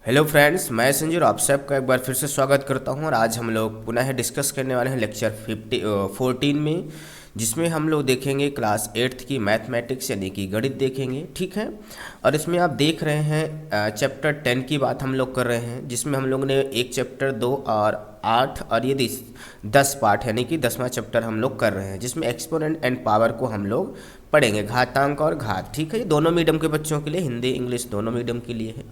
Hello friends, मैं संजय और आप सबका एक बार फिर से स्वागत करता हूं। और आज हम लोग पुनः डिस्कस करने वाले हैं लेक्चर 14 में, जिसमें हम लोग देखेंगे क्लास 8th की मैथमेटिक्स यानी कि गणित देखेंगे। ठीक है। और इसमें आप देख रहे हैं चैप्टर 10 की बात हम लोग कर रहे हैं, जिसमें हम लोग ने एक चैप्टर 2 और 8 और ये 10 पार्ट यानी कि 10वां चैप्टर हम लोग कर रहे हैं, जिसमें एक्सपोनेंट एंड पावर को हम लोग पढ़ेंगे, घातांक और घात। ठीक है, ये दोनों मीडियम के बच्चों के लिए, हिंदी इंग्लिश दोनों मीडियम के लिए है।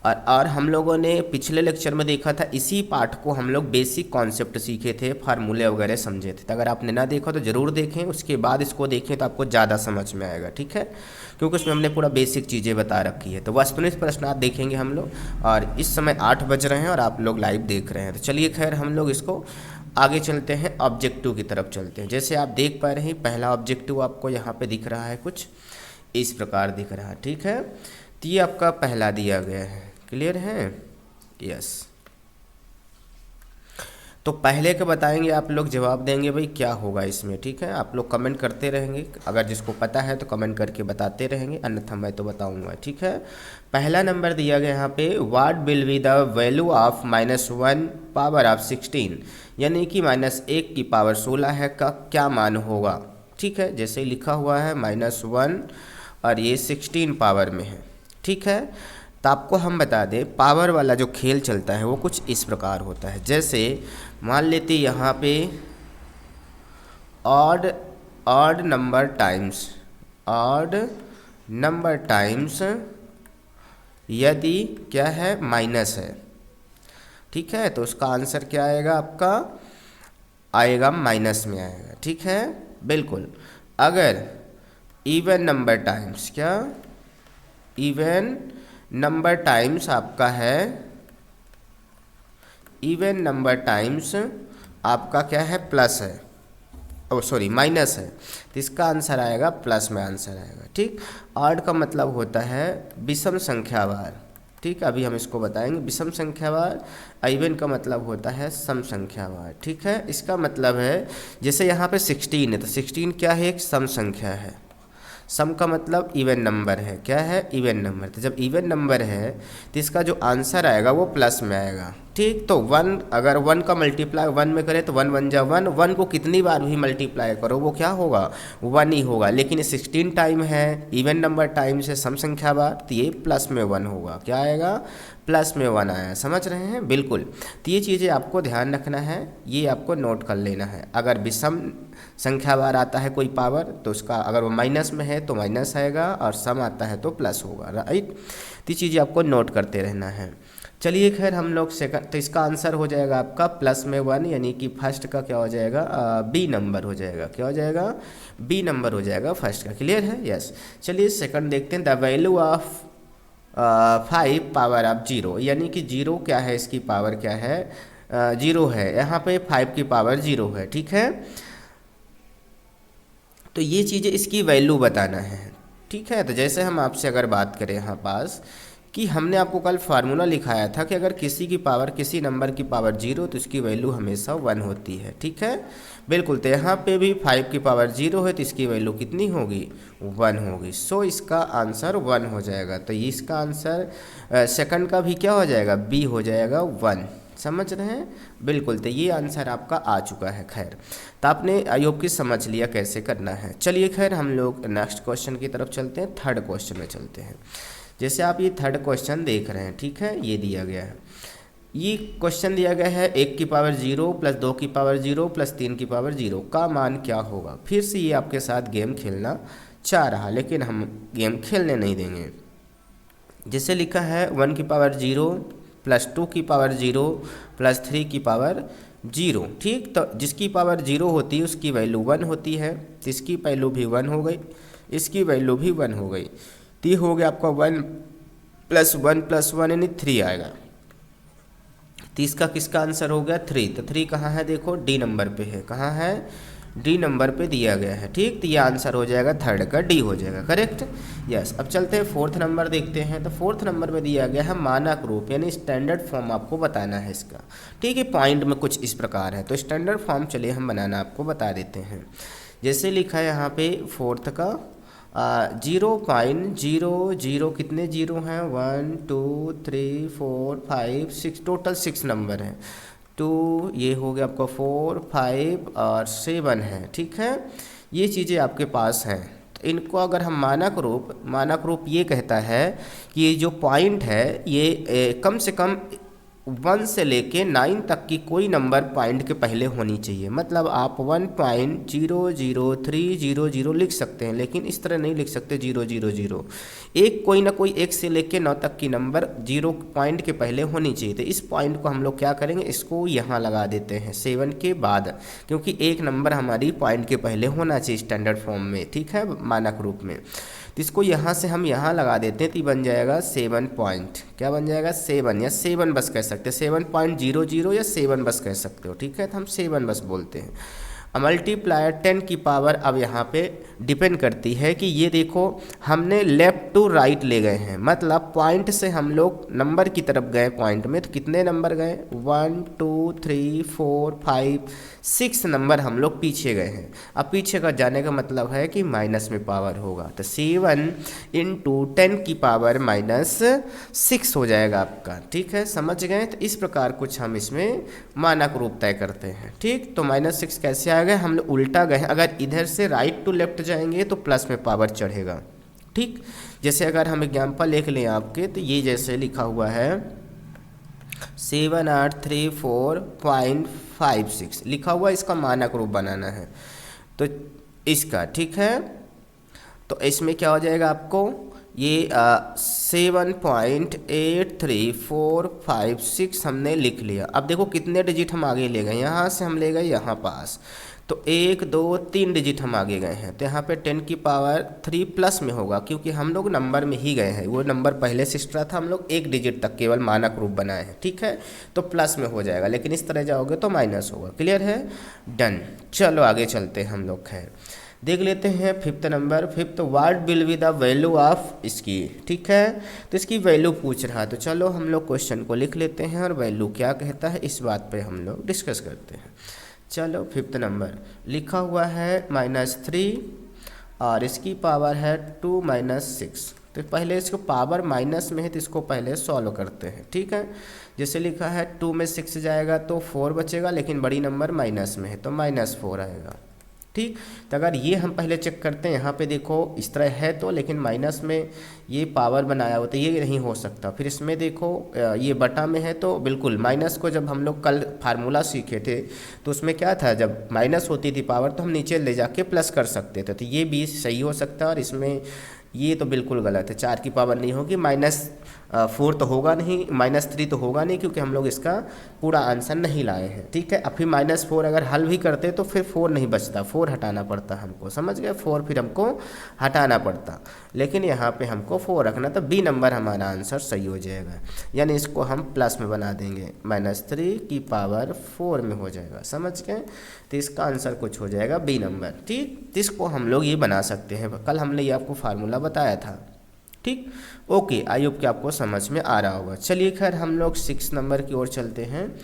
और हम लोगों ने पिछले लेक्चर में देखा था, इसी पार्ट को हम लोग बेसिक कॉन्सेप्ट सीखे थे, फार्मूले वगैरह समझे थे। तो अगर आपने ना देखा तो ज़रूर देखें, उसके बाद इसको देखें तो आपको ज़्यादा समझ में आएगा। ठीक है, क्योंकि उसमें हमने पूरा बेसिक चीज़ें बता रखी है। तो वस्तुनिष्ठ प्रश्न आप देखेंगे हम लोग, और इस समय 8 बज रहे हैं और आप लोग लाइव देख रहे हैं। तो चलिए खैर, हम लोग इसको आगे चलते हैं, ऑब्जेक्टिव की तरफ चलते हैं। जैसे आप देख पा रहे हैं, पहला ऑब्जेक्टिव आपको यहाँ पे दिख रहा है, कुछ इस प्रकार दिख रहा है। ठीक है, तो ये आपका पहला दिया गया है। क्लियर है? यस। तो पहले के बताएंगे, आप लोग जवाब देंगे भाई क्या होगा इसमें। ठीक है, आप लोग कमेंट करते रहेंगे, अगर जिसको पता है तो कमेंट करके बताते रहेंगे, अन्यथा मैं तो बताऊंगा। ठीक है, पहला नंबर दिया गया यहाँ पे, what will be the value of -1 power of 16, यानी कि -1 की पावर 16 है का क्या मान होगा। ठीक है, जैसे ही लिखा हुआ है -1 और ये 16 पावर में है। ठीक है, तो आपको हम बता दें, पावर वाला जो खेल चलता है वो कुछ इस प्रकार होता है। जैसे मान लेते यहाँ पे ऑड नंबर टाइम्स यदि क्या है, माइनस है। ठीक है, तो उसका आंसर क्या आएगा, आपका आएगा माइनस में आएगा। ठीक है, बिल्कुल। अगर इवन नंबर टाइम्स, क्या इवन नंबर टाइम्स आपका है, इवन नंबर टाइम्स आपका क्या है, प्लस है, ओ सॉरी माइनस है, तो इसका आंसर आएगा प्लस में आंसर आएगा। ठीक, ऑड का मतलब होता है विषम संख्यावार। ठीक, अभी हम इसको बताएंगे, विषम संख्यावार। इवन का मतलब होता है सम संख्यावार। ठीक है, इसका मतलब है जैसे यहाँ पे 16 है, तो 16 क्या है, एक सम संख्या है। सम का मतलब इवन नंबर है, क्या है, इवन नंबर। तो जब इवन नंबर है तो इसका जो आंसर आएगा वो प्लस में आएगा। ठीक, तो 1, अगर 1 का मल्टीप्लाई 1 में करें तो 1 1 जा 1, 1 को कितनी बार भी मल्टीप्लाई करो वो क्या होगा, 1 ही होगा। लेकिन ये 16 टाइम है, इवन नंबर टाइम से सम संख्या बार, तो ये प्लस में 1 होगा। क्या आएगा, प्लस में 1 आया। समझ रहे हैं? बिल्कुल। तो ये चीज़ें आपको ध्यान रखना है, ये आपको नोट कर लेना है। अगर विषम संख्या बार आता है कोई पावर, तो उसका अगर वो माइनस में है तो माइनस आएगा, और सम आता है तो प्लस होगा। राइट, तो ये चीज़ें आपको नोट करते रहना है। चलिए खैर, हम लोग सेकंड, तो इसका आंसर हो जाएगा आपका प्लस में 1, यानी कि फर्स्ट का क्या हो जाएगा, बी नंबर हो जाएगा। क्या हो जाएगा, बी नंबर हो जाएगा फर्स्ट का। क्लियर है? यस। चलिए सेकंड देखते हैं, the value of 5 power of 0, यानी कि 0 क्या है, इसकी पावर क्या है, 0 है। यहाँ पे 5 की पावर 0 है। ठीक है, तो ये चीज़ें इसकी वैल्यू बताना है। ठीक है, तो जैसे हम आपसे अगर बात करें यहाँ पास, कि हमने आपको कल फार्मूला लिखाया था कि अगर किसी की पावर, किसी नंबर की पावर 0, तो इसकी वैल्यू हमेशा 1 होती है। ठीक है, बिल्कुल। तो यहाँ पे भी 5 की पावर 0 है, तो इसकी वैल्यू कितनी होगी, 1 होगी। सो इसका आंसर 1 हो जाएगा। तो ये इसका आंसर सेकंड का भी क्या हो जाएगा, बी हो जाएगा 1। समझ रहे हैं? बिल्कुल। तो ये आंसर आपका आ चुका है। खैर, तो आपने आई होप कि समझ लिया कैसे करना है। चलिए खैर, हम लोग नेक्स्ट क्वेश्चन की तरफ चलते हैं, थर्ड क्वेश्चन में चलते हैं। जैसे आप ये थर्ड क्वेश्चन देख रहे हैं, ठीक है, ये दिया गया है, ये क्वेश्चन दिया गया है 1 की पावर 0 प्लस 2 की पावर 0 प्लस 3 की पावर 0 का मान क्या होगा। फिर से ये आपके साथ गेम खेलना चाह रहा, लेकिन हम गेम खेलने नहीं देंगे। जैसे लिखा है 1 की पावर 0 प्लस 2 की पावर 0 प्लस 3 की पावर 0। ठीक, तो जिसकी पावर 0 होती है उसकी वैल्यू 1 होती है, इसकी वैल्यू भी 1 हो गई, इसकी वैल्यू भी 1 हो गई। तो ये हो गया आपका 1 प्लस 1 प्लस 1 यानी 3 आएगा। तो इसका किसका आंसर हो गया, 3। तो 3 कहाँ है, देखो डी नंबर पे है। कहाँ है, डी नंबर पे दिया गया है। ठीक, तो ये आंसर हो जाएगा थर्ड का, डी हो जाएगा। Correct, yes. अब चलते हैं फोर्थ नंबर देखते हैं। तो फोर्थ नंबर में दिया गया है मानक रूप, यानी स्टैंडर्ड फॉर्म आपको बताना है इसका। ठीक है, पॉइंट में कुछ इस प्रकार है। तो स्टैंडर्ड फॉर्म चलिए हम बनाना आपको बता देते हैं। जैसे लिखा है यहाँ पे फोर्थ का 0.00 कितने जीरो हैं, 1 2 3 4 5 6, टोटल 6 नंबर हैं। 2 ये हो गया आपका 4 5 और 7 है, ठीक है। ये चीज़ें आपके पास हैं। तो इनको अगर हम मानक रूप ये कहता है कि ये जो पॉइंट है ये कम से कम 1 से लेके 9 तक की कोई नंबर पॉइंट के पहले होनी चाहिए। मतलब आप 1.00300 लिख सकते हैं, लेकिन इस तरह नहीं लिख सकते 000। एक कोई ना कोई 1 से लेके 9 तक की नंबर 0 पॉइंट के पहले होनी चाहिए। तो इस पॉइंट को हम लोग क्या करेंगे, इसको यहाँ लगा देते हैं 7 के बाद, क्योंकि एक नंबर हमारी पॉइंट के पहले होना चाहिए स्टैंडर्ड फॉर्म में, ठीक है, मानक रूप में। तो इसको यहाँ से हम यहाँ लगा देते हैं तो बन जाएगा 7 पॉइंट, क्या बन जाएगा 7, या 7 बस कह सकते हैं, 7.00 या 7 बस कह सकते हो, ठीक है। तो हम 7 बस बोलते हैं। मल्टीप्लायर 10 की पावर अब यहाँ पे डिपेंड करती है कि ये देखो हमने लेफ़्ट टू राइट ले गए हैं, मतलब पॉइंट से हम लोग नंबर की तरफ गए पॉइंट में, तो कितने नंबर गए, 1 2 3 4 5 6 नंबर हम लोग पीछे गए हैं। अब पीछे का जाने का मतलब है कि माइनस में पावर होगा, तो 7 × 10 की पावर -6 हो जाएगा आपका, ठीक है, समझ गए। तो इस प्रकार कुछ हम इसमें मानक रूप तय करते हैं, ठीक। तो -6 कैसे आ गए, हम लोग उल्टा गए, अगर इधर से राइट टू लेफ्ट जाएंगे तो प्लस में पावर चढ़ेगा, ठीक। जैसे अगर हम एग्जाम्पल लिख लें आपके, तो ये जैसे लिखा हुआ है 7834.56 लिखा हुआ, इसका मानक रूप बनाना है तो इसका, ठीक है। तो इसमें क्या हो जाएगा आपको, ये 7.83456 हमने लिख लिया। अब देखो कितने डिजिट हम आगे ले गए, यहाँ से हम ले गए यहाँ पास, तो 1 2 3 डिजिट हम आगे गए हैं। तो यहाँ पे 10 की पावर 3 प्लस में होगा, क्योंकि हम लोग नंबर में ही गए हैं, वो नंबर पहले से एक्स्ट्रा था, हम लोग 1 डिजिट तक केवल मानक रूप बनाए हैं, ठीक है। तो प्लस में हो जाएगा, लेकिन इस तरह जाओगे तो माइनस होगा। क्लियर है, डन। चलो आगे चलते हैं हम लोग, खैर देख लेते हैं 5th number. 5th, what will be the value of इसकी, ठीक है। तो इसकी वैल्यू पूछ रहा है, तो चलो हम लोग क्वेश्चन को लिख लेते हैं और वैल्यू क्या कहता है इस बात पे हम लोग डिस्कस करते हैं। चलो 5th नंबर लिखा हुआ है -3 और इसकी पावर है 2 - 6। तो पहले इसको पावर माइनस में है तो इसको पहले सॉल्व करते हैं, ठीक है। जैसे लिखा है 2 में 6 जाएगा तो 4 बचेगा, लेकिन बड़ी नंबर माइनस में है तो -4 आएगा, ठीक। तो अगर ये हम पहले चेक करते हैं, यहाँ पे देखो इस तरह है तो, लेकिन माइनस में ये पावर बनाया हो तो ये नहीं हो सकता। फिर इसमें देखो ये बटा में है तो बिल्कुल माइनस को जब हम लोग कल फार्मूला सीखे थे तो उसमें क्या था, जब माइनस होती थी पावर तो हम नीचे ले जाके प्लस कर सकते थे, तो ये भी सही हो सकता है। और इसमें ये तो बिल्कुल गलत है, 4 की पावर नहीं होगी, -4 तो होगा नहीं, -3 तो होगा नहीं, क्योंकि हम लोग इसका पूरा आंसर नहीं लाए हैं, ठीक है। अब फिर -4 अगर हल भी करते तो फिर 4 नहीं बचता, 4 हटाना पड़ता हमको, समझ गए, 4 फिर हमको हटाना पड़ता, लेकिन यहाँ पे हमको 4 रखना, तो बी नंबर हमारा आंसर सही हो जाएगा, यानी इसको हम प्लस में बना देंगे, -3 की पावर 4 में हो जाएगा, समझ गए। तो इसका आंसर कुछ हो जाएगा बी नंबर, ठीक। तो इसको हम लोग ये बना सकते हैं, कल हमने ये आपको फार्मूला बताया था, ठीक। ओके, आई होप कि आपको समझ में आ रहा होगा। चलिए खैर हम लोग 6 नंबर की ओर चलते हैं,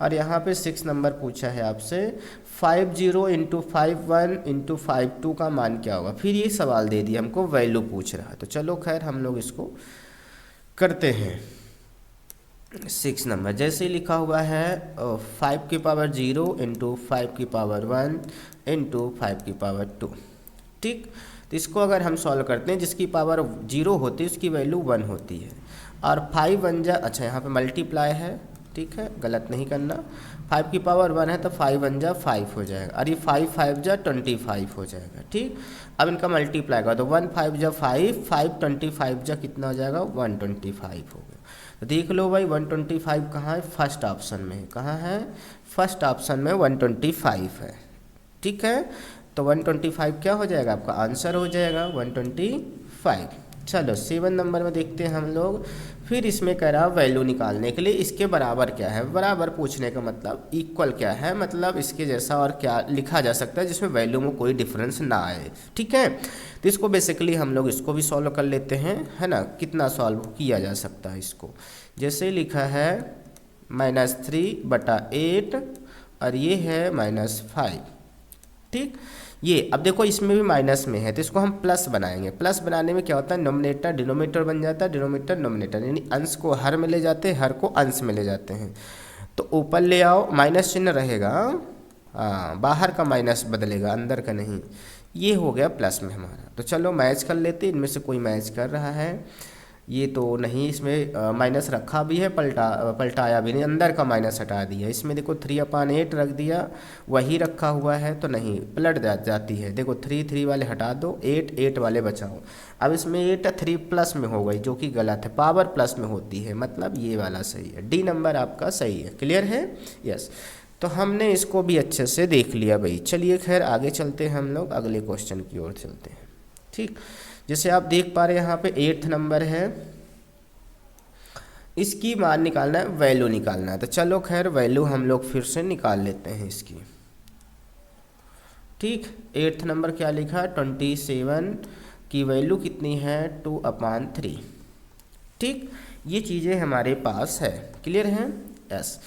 और यहाँ पे 6 नंबर पूछा है आपसे 50 × 51 × 52 का मान क्या होगा। फिर ये सवाल दे दिया हमको, वैल्यू पूछ रहा है, तो चलो खैर हम लोग इसको करते हैं। 6 नंबर जैसे ही लिखा हुआ है 5 की पावर 0 × 5 की पावर 1 × 5 की पावर 2, ठीक। तो इसको अगर हम सॉल्व करते हैं, जिसकी पावर 0 होती है उसकी वैल्यू 1 होती है, और 5 1 जा, अच्छा यहाँ पे मल्टीप्लाई है, ठीक है, गलत नहीं करना। 5 की पावर 1 है तो 5 1 जा 5 हो जाएगा, और ये 5 5 जा 25 हो जाएगा, ठीक। अब इनका मल्टीप्लाई का तो 1 5 जा 5, 5 25 जा कितना हो जाएगा 125 हो गया। तो देख लो भाई 125 कहाँ है, फर्स्ट ऑप्शन में है, कहाँ है, फर्स्ट ऑप्शन में 125 है, ठीक है। तो 125 क्या हो जाएगा, आपका आंसर हो जाएगा 125। चलो 7 नंबर में देखते हैं हम लोग। फिर इसमें कह रहा वैल्यू निकालने के लिए इसके बराबर क्या है, बराबर पूछने का मतलब इक्वल क्या है, मतलब इसके जैसा और क्या लिखा जा सकता है जिसमें वैल्यू में कोई डिफरेंस ना आए, ठीक है। तो इसको बेसिकली हम लोग इसको भी सॉल्व कर लेते हैं, है ना। कितना सॉल्व किया जा सकता है इसको, जैसे लिखा है -3/8 और ये है -5, ठीक। ये अब देखो इसमें भी माइनस में है तो इसको हम प्लस बनाएंगे। प्लस बनाने में क्या होता है, नोमिनेटर डिनोमिनेटर बन जाता है, डिनोमिनेटर नोमिनेटर, यानी अंश को हर में ले जाते हैं, हर को अंश में ले जाते हैं। तो ऊपर ले आओ, माइनस चिन्ह रहेगा, हाँ बाहर का माइनस बदलेगा, अंदर का नहीं। ये हो गया प्लस में हमारा। तो चलो मैच कर लेते, इनमें से कोई मैच कर रहा है, ये तो नहीं, इसमें माइनस रखा भी है, पलटाया भी नहीं, अंदर का माइनस हटा दिया। इसमें देखो 3/8 रख दिया, वही रखा हुआ है तो नहीं, पलट जाती है। देखो 3 वाले हटा दो, 8 वाले बचाओ। अब इसमें 8 3 प्लस में हो गई, जो कि गलत है, पावर प्लस में होती है, मतलब ये वाला सही है, डी नंबर आपका सही है। क्लियर है? यस। तो हमने इसको भी अच्छे से देख लिया भाई। चलिए खैर आगे चलते हैं, हम लोग अगले क्वेश्चन की ओर चलते हैं। ठीक, जैसे आप देख पा रहे हैं यहाँ पे 8th नंबर है, इसकी मान निकालना है, वैल्यू निकालना है। तो चलो खैर वैल्यू हम लोग फिर से निकाल लेते हैं इसकी। ठीक, 8th नंबर क्या लिखा है, 27 की वैल्यू कितनी है, 2/3। ठीक, ये चीज़ें हमारे पास है। क्लियर है? यस।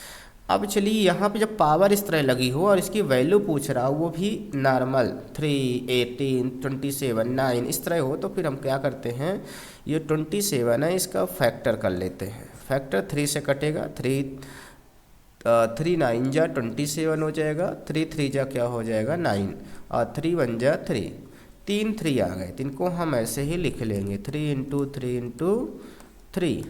अब चलिए यहाँ पे जब पावर इस तरह लगी हो और इसकी वैल्यू पूछ रहा हो, वो भी नॉर्मल 3, 18, 27, 9 इस तरह हो, तो फिर हम क्या करते हैं, ये 27 है, इसका फैक्टर कर लेते हैं। फैक्टर 3 से कटेगा, 3 9 जा 27 हो जाएगा, 3 3 जा क्या हो जाएगा 9, और 3 1 जा 3, 3 3 आ गए। तो इनको हम ऐसे ही लिख लेंगे, 3 × 3 × 3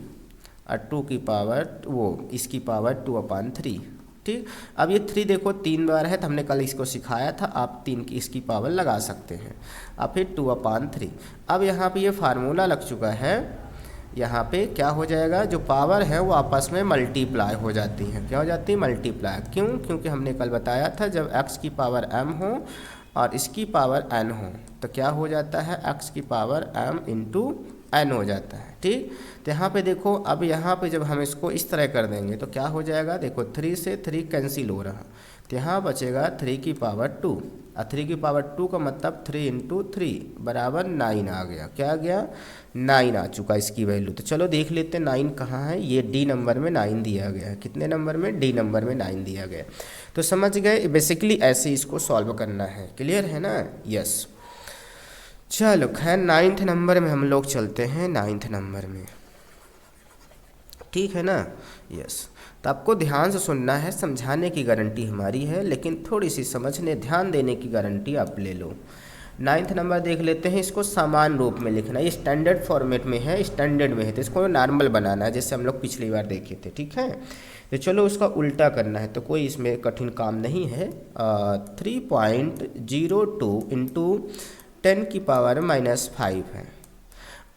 और 2 की पावर वो इसकी पावर 2/3। ठीक, अब ये 3 देखो 3 बार है, तो हमने कल इसको सिखाया था, आप 3 की इसकी पावर लगा सकते हैं। अब फिर 2/3। अब यहाँ पे ये फार्मूला लग चुका है, यहाँ पे क्या हो जाएगा, जो पावर है वो आपस में मल्टीप्लाई हो जाती है। क्या हो जाती है? मल्टीप्लाई। क्यों? क्योंकि हमने कल बताया था जब x की पावर m हो और इसकी पावर n हो तो क्या हो जाता है, x की पावर m × n हो जाता है। ठीक, तो यहाँ पे देखो, अब यहाँ पे जब हम इसको इस तरह कर देंगे तो क्या हो जाएगा, देखो 3 से 3 कैंसिल हो रहा, तो यहाँ बचेगा 3 की पावर 2, और 3 की पावर 2 का मतलब 3 × 3 बराबर 9 आ गया। क्या आ गया? 9 आ चुका इसकी वैल्यू। तो चलो देख लेते हैं 9 कहाँ है, ये डी नंबर में 9 दिया गया है। कितने नंबर में? डी नंबर में 9 दिया गया। तो समझ गए, बेसिकली ऐसे इसको सॉल्व करना है। क्लियर है ना? यस। चलो खैर 9th नंबर में हम लोग चलते हैं, 9th नंबर में। ठीक है ना? यस। तो आपको ध्यान से सुनना है, समझाने की गारंटी हमारी है, लेकिन थोड़ी सी समझने ध्यान देने की गारंटी आप ले लो। 9th नंबर देख लेते हैं, इसको समान रूप में लिखना है, ये स्टैंडर्ड फॉर्मेट में है, स्टैंडर्ड में है, तो इसको नॉर्मल बनाना है जैसे हम लोग पिछली बार देखे थे। ठीक है, तो चलो उसका उल्टा करना है, तो कोई इसमें कठिन काम नहीं है। 3.02 × 10 की पावर -5 है।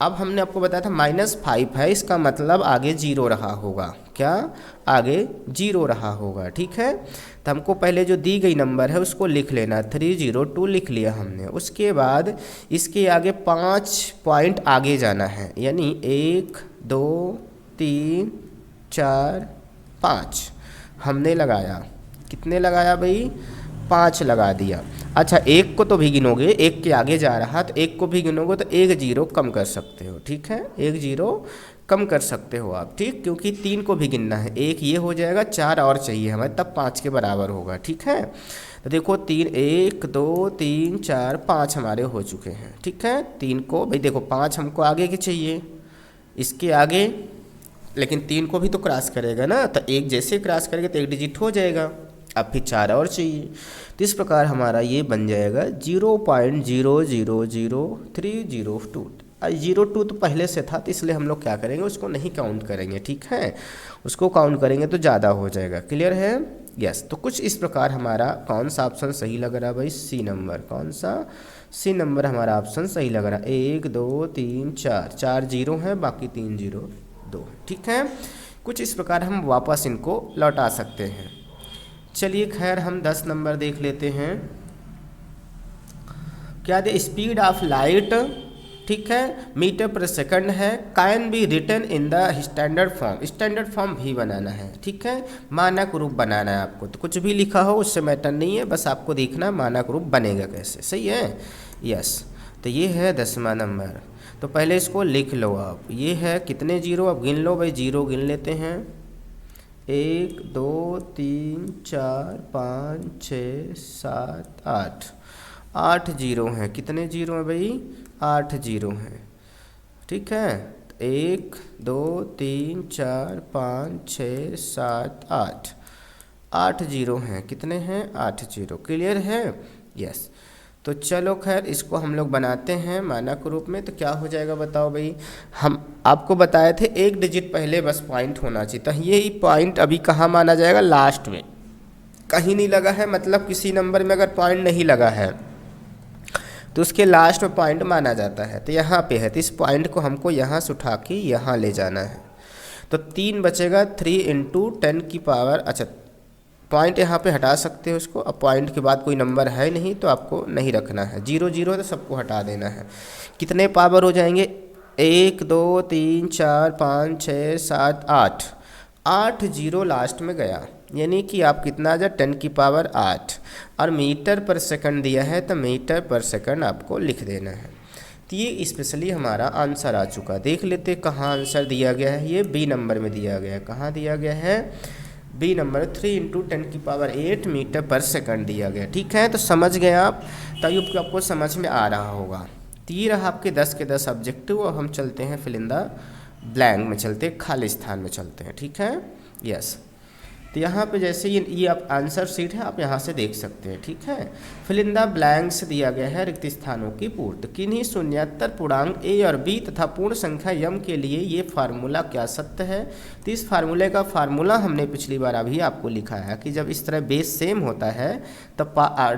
अब हमने आपको बताया था -5 है, इसका मतलब आगे 0 रहा होगा। क्या? आगे 0 रहा होगा। ठीक है, तो हमको पहले जो दी गई नंबर है उसको लिख लेना, 302 लिख लिया हमने। उसके बाद इसके आगे 5 पॉइंट आगे जाना है, यानी 1 2 3 4 5 हमने लगाया। कितने लगाया भाई? 5 लगा दिया। अच्छा, एक को तो भी गिनोगे, एक के आगे जा रहा, तो एक को भी गिनोगे तो 1 0 कम कर सकते हो। ठीक है, 1 0 कम कर सकते हो आप। ठीक, क्योंकि 3 को भी गिनना है, 1 ये हो जाएगा, 4 और चाहिए हमें, तब 5 के बराबर होगा। ठीक है, तो देखो 3 1 2 3 4 5 हमारे हो चुके हैं। ठीक है, 3 को भाई देखो 5 हमको आगे के चाहिए, इसके आगे, लेकिन 3 को भी तो क्रॉस करेगा ना, तो 1 जैसे क्रॉस करेगा तो 1 डिजिट हो जाएगा, अब फिर 4 और चाहिए। तो इस प्रकार हमारा ये बन जाएगा 0.0000302। 02 तो पहले से था, तो इसलिए हम लोग क्या करेंगे, उसको नहीं काउंट करेंगे। ठीक है, उसको काउंट करेंगे तो ज़्यादा हो जाएगा। क्लियर है? यस। तो कुछ इस प्रकार हमारा कौन सा ऑप्शन सही लग रहा है भाई? C number. कौन सा? सी नंबर हमारा ऑप्शन सही लग रहा है। 1 2 3 4 4 0 है, बाकी 3 0 2। ठीक है, कुछ इस प्रकार हम वापस इनको लौटा सकते हैं। चलिए खैर हम 10 नंबर देख लेते हैं। क्या दे? स्पीड ऑफ लाइट, ठीक है, मीटर पर सेकंड है, can be written in the standard form. Standard form भी बनाना है। ठीक है, मानक रूप बनाना है आपको, तो कुछ भी लिखा हो उससे मैटर नहीं है, बस आपको देखना मानक रूप बनेगा कैसे। सही है? यस। तो ये है 10वां नंबर। तो पहले इसको लिख लो आप। ये है कितने 0, अब गिन लो भाई, 0 गिन लेते हैं। 1 2 3 4 5 6 7 8 8 जीरो हैं। कितने जीरो हैं भाई? 8 जीरो हैं। ठीक है, 1 2 3 4 5 6 7 8, 8 जीरो हैं। कितने हैं? 8 जीरो। क्लियर है? यस। तो चलो खैर इसको हम लोग बनाते हैं मानक रूप में। तो क्या हो जाएगा बताओ भाई? हम आपको बताए थे एक डिजिट पहले बस पॉइंट होना चाहिए। तो ये पॉइंट अभी कहाँ माना जाएगा? लास्ट में। कहीं नहीं लगा है, मतलब किसी नंबर में अगर पॉइंट नहीं लगा है तो उसके लास्ट में पॉइंट माना जाता है। तो यहाँ पे है, तो इस पॉइंट को हमको यहाँ से उठा के यहाँ ले जाना है। तो 3 बचेगा, 3 इंटू 10 की पावर, अच्छा पॉइंट यहाँ पे हटा सकते हो उसको। अब पॉइंट के बाद कोई नंबर है नहीं तो आपको नहीं रखना है। 0 0 तो सबको हटा देना है। कितने पावर हो जाएंगे? 1 2 3 4 5 6 7 8, 8 जीरो लास्ट में गया। यानी कि आप कितना आ जाए? 10 की पावर 8। और मीटर पर सेकंड दिया है तो मीटर पर सेकंड आपको लिख देना है। तो ये स्पेशली हमारा आंसर आ चुका। देख लेते कहाँ आंसर दिया गया है। ये बी नंबर में दिया गया है। कहाँ दिया गया है? बी नंबर 3 इंटू 10 की पावर 8 मीटर पर सेकंड दिया गया। ठीक है, तो समझ गए आप? तब आपको समझ में आ रहा होगा। तो ये रहा आपके 10 के 10 ऑब्जेक्टिव। और हम चलते हैं फिल इन द ब्लैंक में, चलते हैं खाली स्थान में चलते हैं। ठीक है, यस। तो यहाँ पे जैसे ये आप आंसर सीट है, आप यहाँ से देख सकते हैं। ठीक है, फिल इन द ब्लैंक्स दिया गया है रिक्त स्थानों की पूर्ति। किन्हीं शून्येतर पूर्णांक ए और बी तथा पूर्ण संख्या यम के लिए ये फार्मूला क्या सत्य है? तो इस फार्मूले का फार्मूला हमने पिछली बार अभी आपको लिखा है कि जब इस तरह बेस सेम होता है तब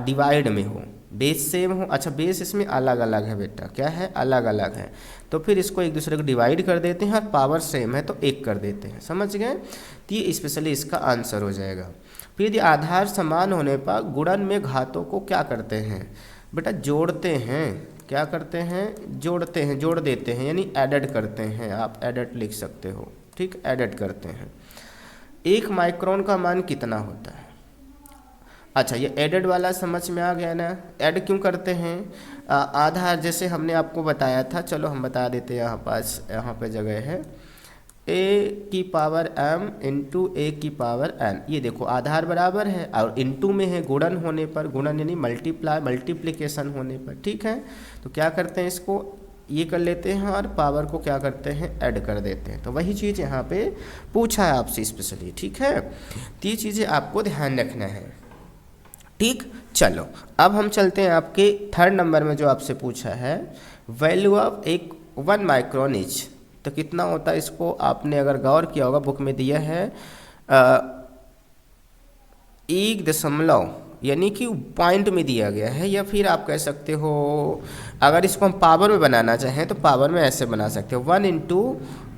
डिवाइड में हो। बेस सेम हो, अच्छा बेस इसमें अलग अलग है बेटा, क्या है? अलग अलग है। तो फिर इसको एक दूसरे को डिवाइड कर देते हैं और पावर सेम है तो 1 कर देते हैं। समझ गए? तो ये स्पेशली इसका आंसर हो जाएगा। फिर यदि आधार समान होने पर गुणन में घातों को क्या करते हैं? बेटा जोड़ते हैं। क्या करते हैं? जोड़ते हैं, जोड़ देते हैं, यानी एडेड करते हैं। आप एडेड लिख सकते हो। ठीक, एडेड करते हैं। 1 माइक्रोन का मान कितना होता है? अच्छा, ये एडेड वाला समझ में आ गया ना? ऐड क्यों करते हैं? आधार जैसे हमने आपको बताया था, चलो हम बता देते हैं। यहाँ पे जगह है a की पावर m इंटू ए की पावर n। ये देखो आधार बराबर है और इंटू में है गुणन होने पर, गुणन यानी मल्टीप्लिकेशन होने पर। ठीक है, तो क्या करते हैं? इसको ये कर लेते हैं और पावर को क्या करते हैं? ऐड कर देते हैं। तो वही चीज़ यहाँ पे पूछा है आपसे स्पेशली। ठीक है, तो ये चीज़ें आपको ध्यान रखना है। ठीक, चलो अब हम चलते हैं आपके 3rd नंबर में जो आपसे पूछा है वैल्यू ऑफ 1 माइक्रोन इच। तो कितना होता है? इसको आपने अगर गौर किया होगा बुक में दिया है 1 दशमलव, यानी कि पॉइंट में दिया गया है। या फिर आप कह सकते हो अगर इसको हम पावर में बनाना चाहें तो पावर में ऐसे बना सकते हो 1 इंटू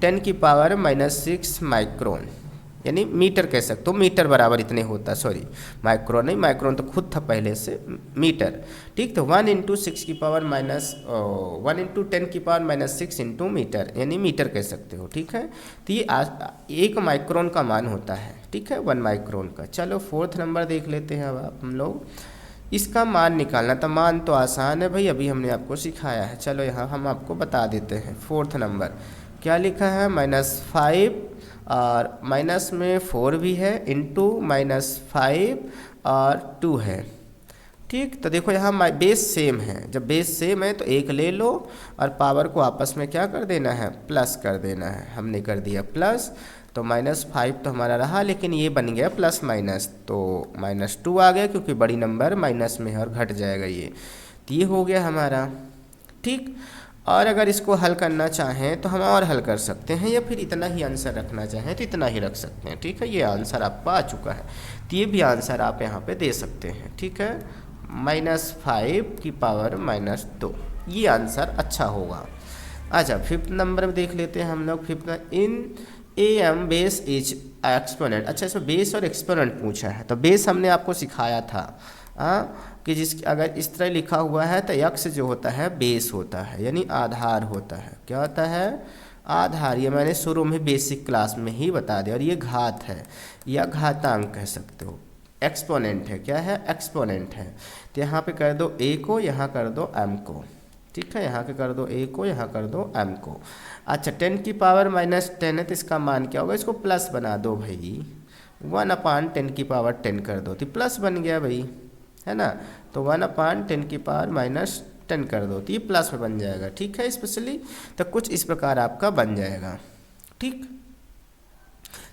10 की पावर -6 माइक्रोन, यानी मीटर कह सकते हो। मीटर बराबर इतने होता है, सॉरी माइक्रोन नहीं, माइक्रोन तो खुद था पहले से, मीटर। ठीक, तो 1 इंटू 6 की पावर 1 इंटू 10 की पावर -6 इंटू मीटर, यानी मीटर कह सकते हो। ठीक है, तो ये 1 माइक्रोन का मान होता है। ठीक है, 1 माइक्रोन का। चलो 4th नंबर देख लेते हैं अब हम लोग। इसका मान निकालना, तो मान तो आसान है भाई, अभी हमने आपको सिखाया है। चलो यहाँ हम आपको बता देते हैं। 4th नंबर क्या लिखा है? -5 और माइनस में 4 भी है, इंटू -5 और 2 है। ठीक, तो देखो यहाँ बेस सेम है। जब बेस सेम है तो 1 ले लो और पावर को आपस में क्या कर देना है? प्लस कर देना है। हमने कर दिया प्लस, तो -5 तो हमारा रहा, लेकिन ये बन गया प्लस माइनस, तो -2 आ गया क्योंकि बड़ी नंबर माइनस में है और घट जाएगा ये। तो ये हो गया हमारा। ठीक, और अगर इसको हल करना चाहें तो हम और हल कर सकते हैं, या फिर इतना ही आंसर रखना चाहें तो इतना ही रख सकते हैं। ठीक है, ये आंसर आपका आ चुका है। तो ये भी आंसर आप यहाँ पे दे सकते हैं। ठीक है, -5 की पावर -2, ये आंसर अच्छा होगा। अच्छा 5th नंबर में देख लेते हैं हम लोग। 5th in am base is exponent. अच्छा, इसमें बेस और एक्सपोनेंट पूछा है। तो बेस हमने आपको सिखाया था कि अगर इस तरह लिखा हुआ है तो यक्स जो होता है बेस होता है, यानी आधार होता है। क्या होता है? आधार। ये मैंने शुरू में बेसिक क्लास में ही बता दिया। और ये घात है या घातांक कह सकते हो। एक्सपोनेंट है। क्या है? एक्सपोनेंट है। तो यहाँ पे कर दो a को, यहाँ कर दो m को। ठीक है, यहाँ पे कर दो a को, यहाँ कर दो m को। अच्छा 10 की पावर -10 है तो इसका मान क्या होगा? इसको प्लस बना दो भाई, 1/10 की पावर 10 कर दो तो प्लस बन गया भाई। है ना। तो 1/10⁻10 कर दो तो ये प्लस में बन जाएगा, ठीक है। स्पेशली तो कुछ इस प्रकार आपका बन जाएगा, ठीक।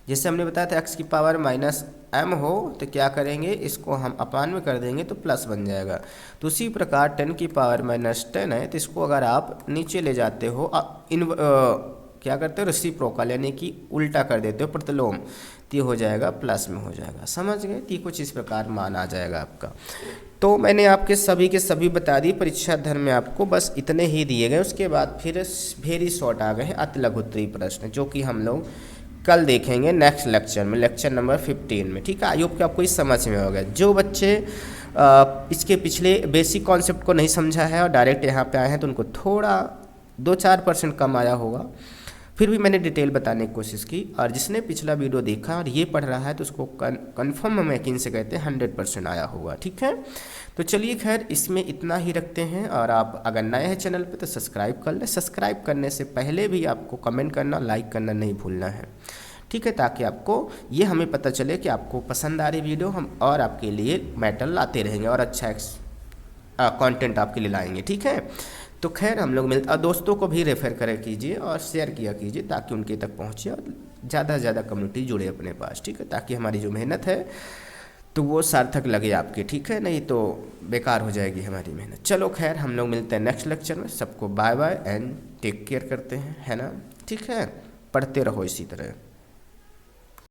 जैसे हमने बताया था x की पावर -m हो तो क्या करेंगे, इसको हम अपान में कर देंगे तो प्लस बन जाएगा। तो उसी प्रकार 10 की पावर -10 है तो इसको अगर आप नीचे ले जाते हो क्या करते हो, रेसिप्रोकल यानी कि उल्टा कर देते हो, प्रतिलोम, तो ये हो जाएगा प्लस में हो जाएगा, समझ गए। तो कुछ इस प्रकार मान आ जाएगा आपका। तो मैंने आपके सभी के सभी बता दी, परीक्षा धर्म में आपको बस इतने ही दिए गए। उसके बाद फिर वेरी शॉर्ट आ गए अति लघुत्तरीय प्रश्न, जो कि हम लोग कल देखेंगे नेक्स्ट लेक्चर में, लेक्चर नंबर 15 में, ठीक है। आई होप कि आपको इस समझ में हो गया। जो बच्चे इसके पिछले बेसिक कॉन्सेप्ट को नहीं समझा है और डायरेक्ट यहाँ पे आए हैं तो उनको थोड़ा 2-4% कम आया होगा, फिर भी मैंने डिटेल बताने की कोशिश की। और जिसने पिछला वीडियो देखा और ये पढ़ रहा है तो उसको कन्फर्म हम यकीन से कहते हैं 100% आया होगा, ठीक है। तो चलिए खैर इसमें इतना ही रखते हैं। और आप अगर नए हैं चैनल पे तो सब्सक्राइब कर लें। सब्सक्राइब करने से पहले भी आपको कमेंट करना, लाइक करना नहीं भूलना है, ठीक है, ताकि आपको ये हमें पता चले कि आपको पसंद आ रही वीडियो, हम और आपके लिए मैटर लाते रहेंगे और अच्छा कंटेंट आपके लिए लाएंगे, ठीक है। तो खैर हम लोग मिलते, और दोस्तों को भी रेफर करें कीजिए और शेयर किया कीजिए ताकि उनके तक पहुँचे और ज़्यादा से ज़्यादा कम्युनिटी जुड़े अपने पास, ठीक है, ताकि हमारी जो मेहनत है तो वो सार्थक लगे आपके, ठीक है, नहीं तो बेकार हो जाएगी हमारी मेहनत। चलो खैर हम लोग मिलते हैं नेक्स्ट लेक्चर में। सबको bye bye and take care करते हैं, है ना, ठीक है। पढ़ते रहो इसी तरह।